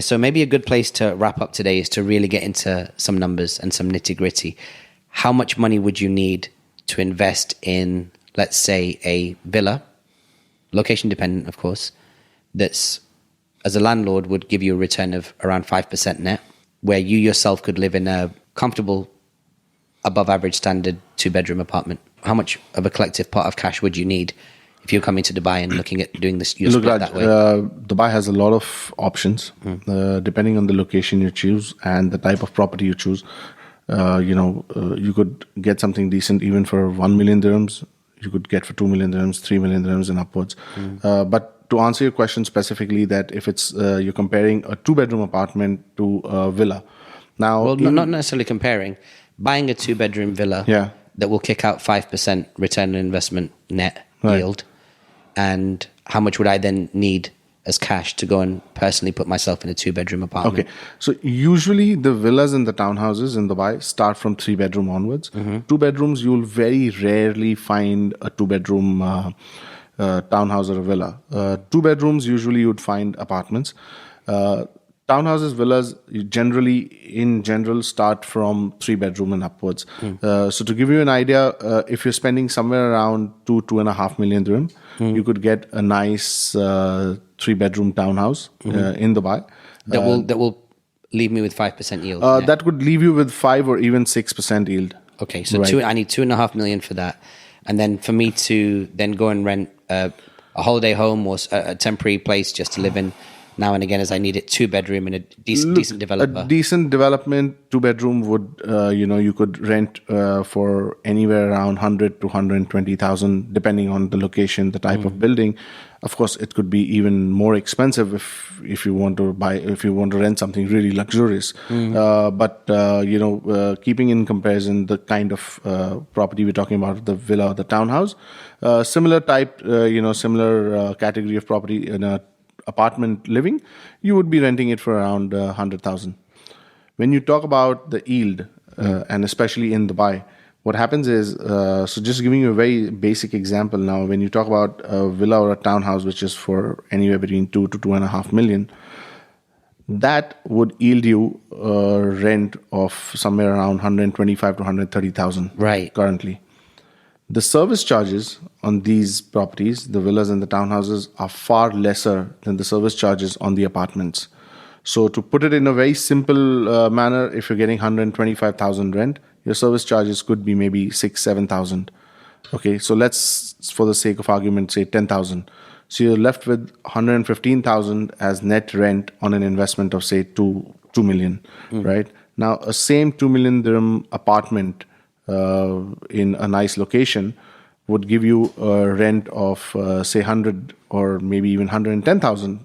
So maybe a good place to wrap up today is to really get into some numbers and some nitty gritty. How much money would you need to invest in, let's say, a villa, location dependent, of course, that's, as a landlord, would give you a return of around 5% net, where you yourself could live in a comfortable, above average standard 2-bedroom apartment? How much of a collective pot of cash would you need if you're coming to Dubai and looking at doing this your split that way? Dubai has a lot of options, depending on the location you choose and the type of property you choose. You could get something decent even for 1 million dirhams. You could get for 2 million dirhams, 3 million dirhams and upwards. But to answer your question specifically, that if it's you're comparing a 2-bedroom apartment to a villa. Now, well, not necessarily comparing. Buying a 2-bedroom villa that will kick out 5% return on investment net yield, and how much would I then need as cash to go and personally put myself in a 2-bedroom apartment? Okay, so usually the villas and the townhouses in Dubai start from 3-bedroom onwards. 2 bedrooms, you'll very rarely find a 2-bedroom townhouse or a villa. 2 bedrooms, usually you'd find apartments. Townhouses, villas, in general, start from 3-bedroom and upwards. So to give you an idea, if you're spending somewhere around 2.5 million dirham, you could get a nice 3-bedroom townhouse in Dubai. That will leave me with 5% yield. That could leave you with 5 or even 6% yield. Okay, so I need 2.5 million for that, and then for me to then go and rent a holiday home or a temporary place just to live in now and again, as I need it, 2-bedroom in a decent developer. A decent development 2-bedroom would, you could rent for anywhere around 100 to 120,000, depending on the location, the type of building. Of course, it could be even more expensive if you want to rent something really luxurious. But keeping in comparison the kind of property we're talking about, the villa or the townhouse, similar type, similar category of property in a apartment living, you would be renting it for around 100,000. When you talk about the yield, and especially in Dubai, what happens is, so just giving you a very basic example now, when you talk about a villa or a townhouse, which is for anywhere between 2 to 2.5 million, that would yield you a rent of somewhere around 125 to 130,000 currently. The service charges on these properties, the villas and the townhouses, are far lesser than the service charges on the apartments. So to put it in a very simple manner, if you're getting 125,000 rent, your service charges could be maybe 6,000-7,000. Okay, so let's, for the sake of argument, say 10,000. So you're left with 115,000 as net rent on an investment of say 2 million, right? Now, a same 2 million dirham apartment in a nice location would give you a rent of say 100 or maybe even 110,000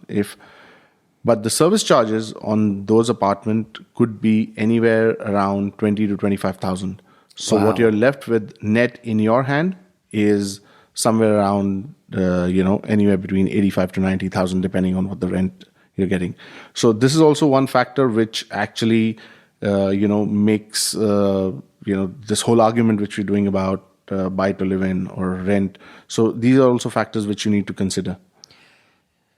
but the service charges on those apartments could be anywhere around 20 to 25,000. So what you're left with net in your hand is somewhere around anywhere between 85 to 90,000, depending on what the rent you're getting. So this is also one factor which actually makes this whole argument which we're doing about buy to live in or rent. So these are also factors which you need to consider.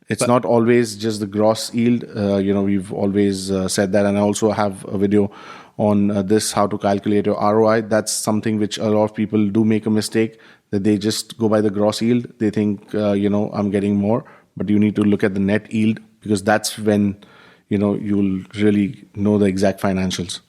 It's not always just the gross yield. We've always said that, and I also have a video on this, how to calculate your ROI. That's something which a lot of people do make a mistake, that they just go by the gross yield. They think, I'm getting more, but you need to look at the net yield, because that's when, you'll really know the exact financials.